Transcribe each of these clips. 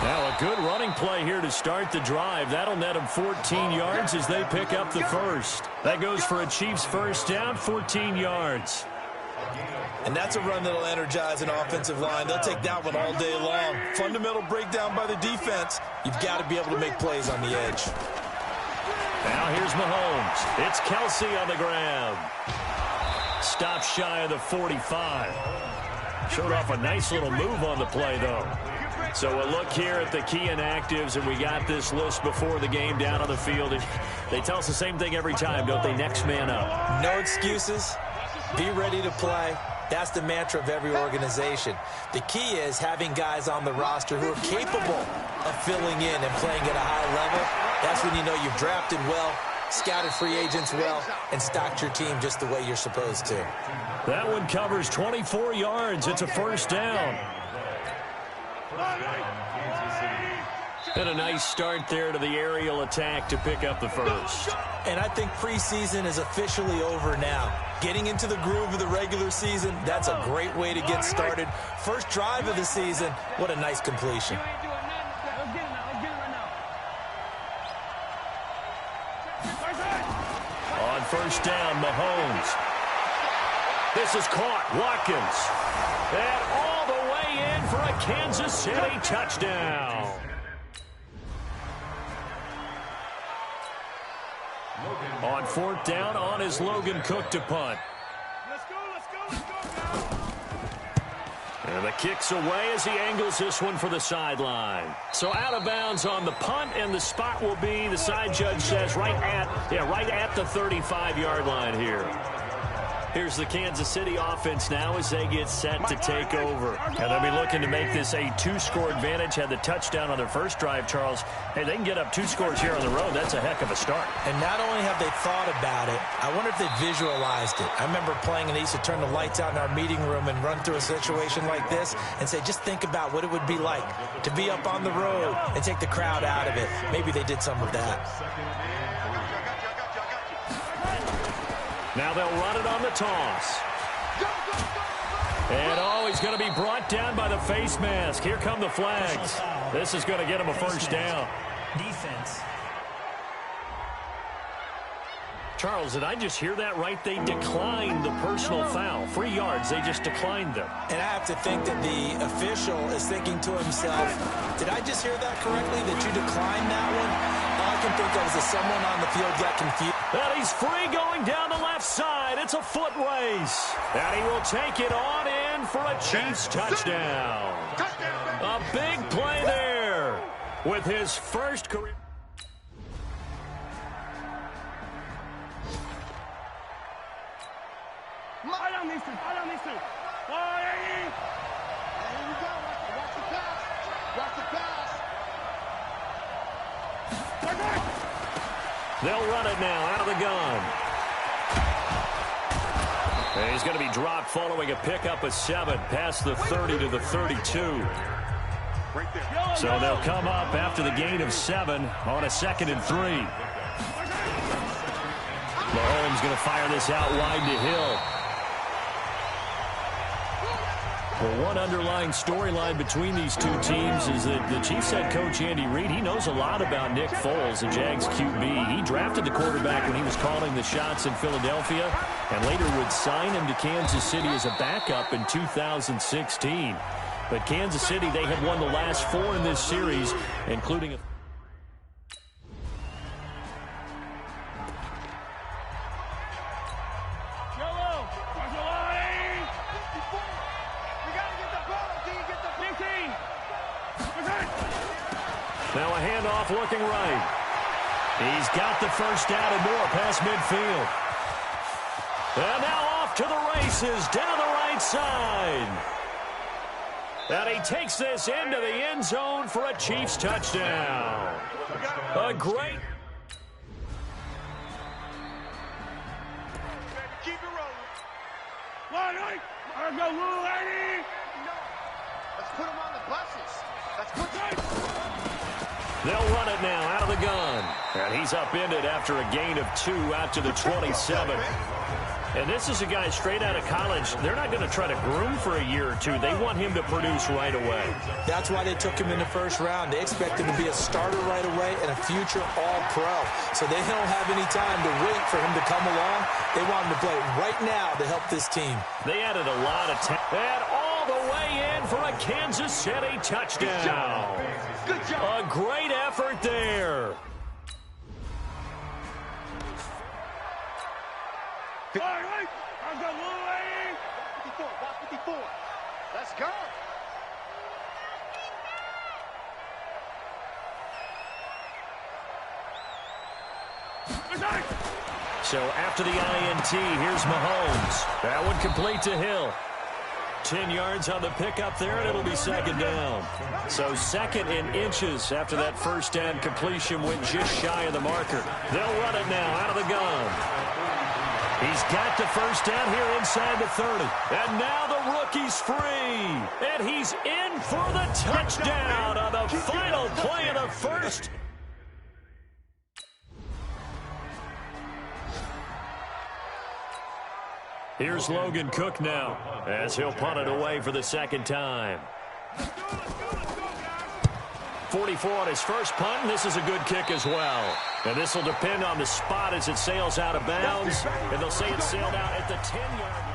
Now a good running play here to start the drive. That'll net them 14 yards as they pick up the first. That goes for a Chiefs first down, 14 yards. And that's a run that'll energize an offensive line. They'll take that one all day long. Fundamental breakdown by the defense. You've got to be able to make plays on the edge. Now here's Mahomes. It's Kelsey on the grab. Stop shy of the 45. Showed off a nice little move on the play, though. So a look here at the key inactives, and we got this list before the game down on the field. They tell us the same thing every time, don't they? Next man up. No excuses. Be ready to play. That's the mantra of every organization. The key is having guys on the roster who are capable of filling in and playing at a high level. That's when you know you've drafted well, scouted free agents well, and stocked your team just the way you're supposed to. That one covers 24 yards. It's a first down. And a nice start there to the aerial attack to pick up the first. And I think preseason is officially over now. Getting into the groove of the regular season, that's a great way to get started. First drive of the season, what a nice completion. On first down, Mahomes. This is caught. Watkins. And all the way in for a Kansas City touchdown. On fourth down, on is Logan Cook to punt. And the kick's away as he angles this one for the sideline. So out of bounds on the punt, and the spot will be, the side judge says, right at the 35-yard line here. Here's the Kansas City offense now as they get set to take over. And they'll be looking to make this a two-score advantage. Had the touchdown on their first drive, Charles. Hey, they can get up 2 scores here on the road. That's a heck of a start. And not only have they thought about it, I wonder if they visualized it. I remember playing and they used to turn the lights out in our meeting room and run through a situation like this and say, just think about what it would be like to be up on the road and take the crowd out of it. Maybe they did some of that. Now they'll run it on the toss. And, he's going to be brought down by the face mask. Here come the flags. This is going to get him a first down. Defense. Charles, did I just hear that right? They declined the personal foul. 3 yards, they just declined them. And I have to think that the official is thinking to himself, did I just hear that correctly, that you declined that one? All I can think of is that someone on the field got confused. And he's free going down the left side. It's a foot race. And he will take it on in for a Chiefs touchdown. A big play there with his first career. They'll run it now out of the gun. And he's going to be dropped following a pickup of 7 past the 30 to the 32. So they'll come up after the gain of 7 on a 2nd and 3. Mahomes going to fire this out wide to Hill. Well, one underlying storyline between these two teams is that the Chiefs head coach Andy Reid, he knows a lot about Nick Foles, the Jags QB. He drafted the quarterback when he was calling the shots in Philadelphia and later would sign him to Kansas City as a backup in 2016. But Kansas City, they had won the last 4 in this series, including a Now a handoff looking right. He's got the first down and more past midfield. And now off to the races down the right side. And he takes this into the end zone for a Chiefs touchdown. A great... Keep it rolling. Let's put him on the buses. Let's put him. They'll run it now out of the gun. And he's upended after a gain of 2 out to the 27. And this is a guy straight out of college. They're not going to try to groom for a year or two. They want him to produce right away. That's why they took him in the first round. They expect him to be a starter right away and a future All-Pro. So they don't have any time to wait for him to come along. They want him to play right now to help this team. They added a lot of talent. And all the way in for a Kansas City touchdown. Good job. A great effort there. All right. I've got 54, box 54. Let's go. So after the INT, here's Mahomes. That one complete to Hill. 10 yards on the pickup there, and it'll be second down. So second in inches after that first down completion went just shy of the marker. They'll run it now out of the gun. He's got the first down here inside the 30. And now the rookie's free. And he's in for the touchdown on the final play of the first. Here's Logan Cook now as he'll punt it away for the second time. 44 on his first punt, and this is a good kick as well. And this will depend on the spot as it sails out of bounds. And they'll say it sailed out at the 10-yard line.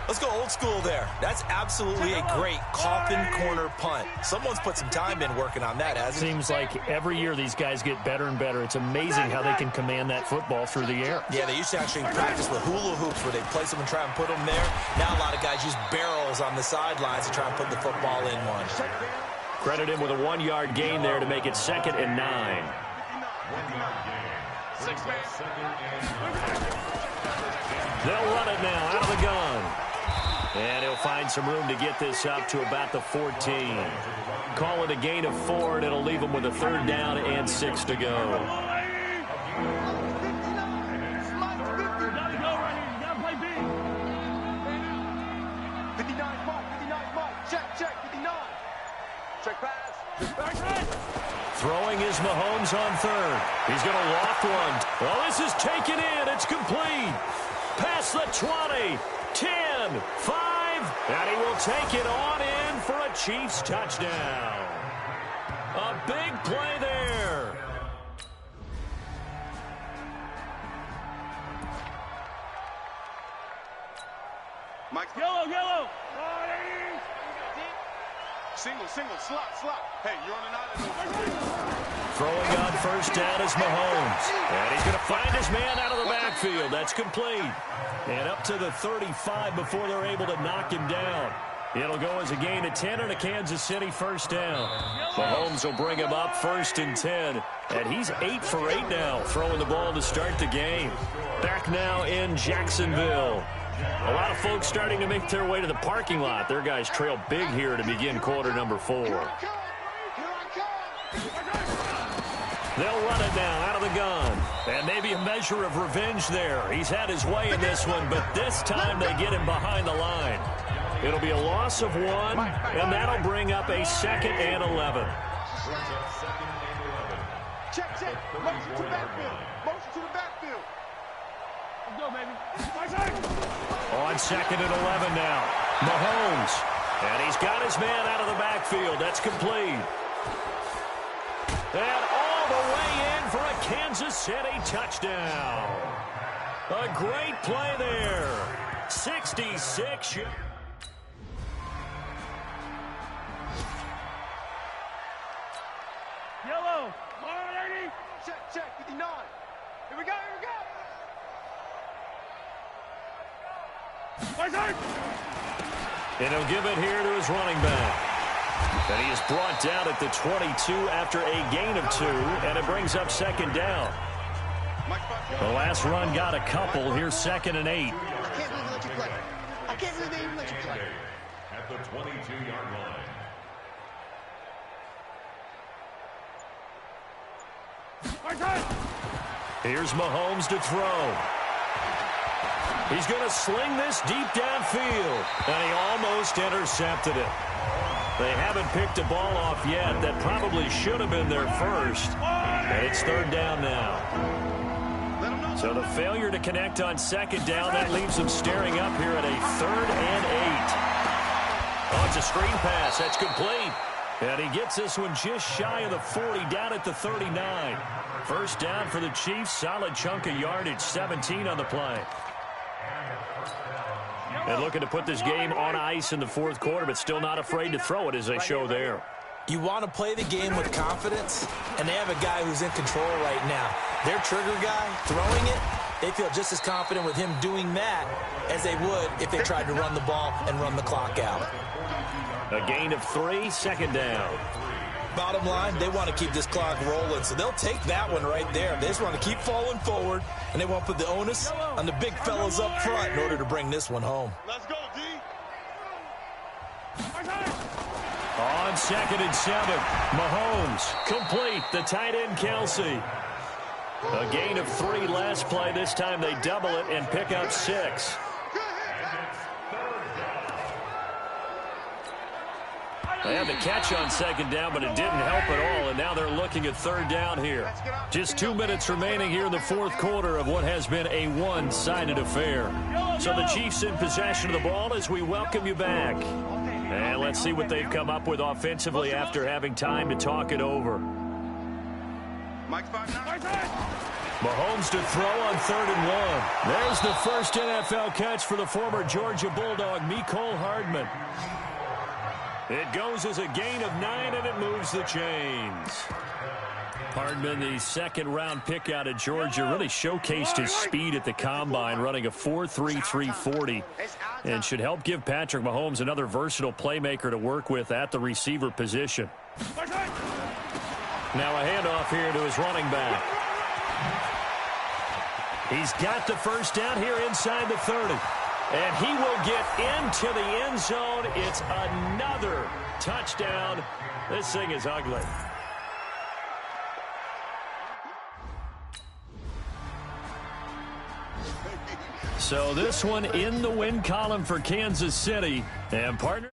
Let's go old school there. That's absolutely a great coffin corner punt. Someone's put some time in working on that, hasn't it? Seems like every year these guys get better and better. It's amazing how they can command that football through the air. Yeah, they used to actually practice with hula hoops where they place them and try and put them there. Now a lot of guys use barrels on the sidelines to try and put the football in one. Credit him with a 1-yard gain there to make it 2nd and 9. They'll run it now out of the gun. And he'll find some room to get this up to about the 14. Call it a gain of 4, and it'll leave them with a 3rd down and 6 to go. Throwing is Mahomes on 3rd. He's going to loft one. Well, this is taken in. It's complete. Past the 20, 10, 5, and he will take it on in for a Chiefs touchdown. A big play there. Mike. Yellow. Single, slot. Hey, you're on an island. Throwing on first down is Mahomes. And he's going to find his man out of the backfield. That's complete. And up to the 35 before they're able to knock him down. It'll go as a gain of 10 and a Kansas City first down. Mahomes will bring him up 1st and 10. And he's 8 for 8 now, throwing the ball to start the game. Back now in Jacksonville. A lot of folks starting to make their way to the parking lot. Their guys trail big here to begin quarter number 4. They'll run it now out of the gun. And maybe a measure of revenge there. He's had his way in this one, but this time they get him behind the line. It'll be a loss of 1, and that'll bring up a 2nd and 11. Check. Motion to the backfield. Let's go, baby. On 2nd and 11 now. Mahomes. And he's got his man out of the backfield. That's complete. And all the way in for a Kansas City touchdown. A great play there. 66. Yellow. Check. 59. Here we go. And he'll give it here to his running back. And he is brought down at the 22 after a gain of 2, and it brings up 2nd down. The last run got a couple. Here's 2nd and 8. I can't believe they even let you play. At the 22-yard line. Here's Mahomes to throw. He's going to sling this deep downfield, and he almost intercepted it. They haven't picked a ball off yet. That probably should have been their first, and it's 3rd down now. So So the failure to connect on second down, that leaves them staring up here at a 3rd and 8. Oh, it's a screen pass. That's complete. And he gets this one just shy of the 40, down at the 39. First down for the Chiefs. Solid chunk of yardage, 17 on the play. And looking to put this game on ice in the fourth quarter, but still not afraid to throw it as they show there. You want to play the game with confidence, and they have a guy who's in control right now. Their trigger guy, throwing it, they feel just as confident with him doing that as they would if they tried to run the ball and run the clock out. A gain of 3, second down. Bottom line, they want to keep this clock rolling, so they'll take that one right there. They just want to keep falling forward, and they want to put the onus on the big fellas up front in order to bring this one home. Let's go, D. On 2nd and 7, Mahomes complete. The tight end, Kelsey. A gain of 3 last play. This time they double it and pick up 6. They had the catch on second down, but it didn't help at all, and now they're looking at 3rd down here. Just 2 minutes remaining here in the fourth quarter of what has been a one-sided affair. So the Chiefs in possession of the ball as we welcome you back. And let's see what they've come up with offensively after having time to talk it over. Mahomes to throw on 3rd and 1. There's the first NFL catch for the former Georgia Bulldog, Mecole Hardman. It goes as a gain of 9, and it moves the chains. Hardman, the second-round pick out of Georgia, really showcased his speed at the combine, running a 4.33 40, and should help give Patrick Mahomes another versatile playmaker to work with at the receiver position. Now a handoff here to his running back. He's got the first down here inside the 30. And he will get into the end zone. It's another touchdown. This thing is ugly. So this one in the win column for Kansas City. And partner.